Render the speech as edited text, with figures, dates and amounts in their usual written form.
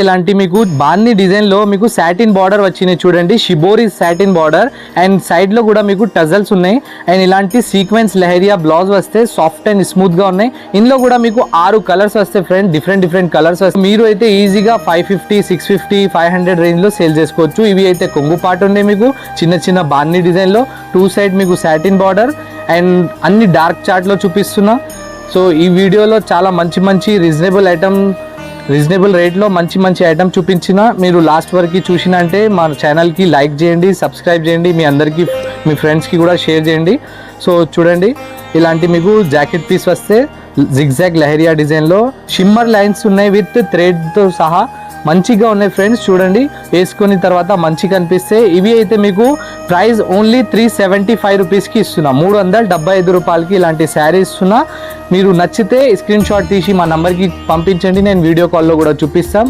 ఇలాంటి మీకు బాన్ని డిజైన్ లో మీకు సాటిన్ బార్డర్ వచ్చినాయి చూడండి, shibori satin border and side లో కూడా మీకు టజల్స్ ఉన్నాయి అండ్ ఇలాంటి సీక్వెన్స్ లెహరియా బ్లౌజ్ వస్తే సాఫ్ట్ అండ్ స్మూత్ గా ఉన్నాయి. ఇందులో కూడా మీకు 6 కలర్స్ వస్తాయి ఫ్రెండ్, డిఫరెంట్ కలర్స్ వస్తాయి. మీరు అయితే ఈజీగా 550, 650, 500 రేంజ్ లో సేల్ చేసుకోవచ్చు. ఇవి అయితే కొంగు పాటు ఉన్నాయి మీకు చిన్న బాన్ని డిజైన్ లో, 2 సైడ్ మీకు సాటిన్ బార్డర్ అండ్ అన్ని డార్క్ చార్ట్ లో చూపిస్తున్నా. సో ఈ వీడియోలో చాలా మంచి రీజనబుల్ రేట్లో మంచి ఐటమ్ చూపించిన. మీరు లాస్ట్ వరకు చూసిన అంటే మా ఛానల్కి లైక్ చేయండి, సబ్స్క్రైబ్ చేయండి, మీ అందరికీ మీ ఫ్రెండ్స్కి కూడా షేర్ చేయండి. సో చూడండి ఇలాంటి మీకు జాకెట్ పీస్ వస్తే జిగ్జాగ్ లెహరియా డిజైన్లో షిమ్మర్ లైన్స్ ఉన్నాయి విత్ థ్రెడ్తో సహా మంచిగా ఉన్నాయి ఫ్రెండ్స్. చూడండి వేసుకున్న తర్వాత మంచిగా అనిపిస్తే ఇవి అయితే మీకు ప్రైస్ ఓన్లీ 375 రూపీస్కి ఇస్తున్నా, 375 రూపాయలకి ఇలాంటి శారీ ఇస్తున్నా. మీరు నచ్చితే స్క్రీన్ షాట్ తీసి మా నంబర్కి పంపించండి, నేను వీడియో కాల్లో కూడా చూపిస్తాం.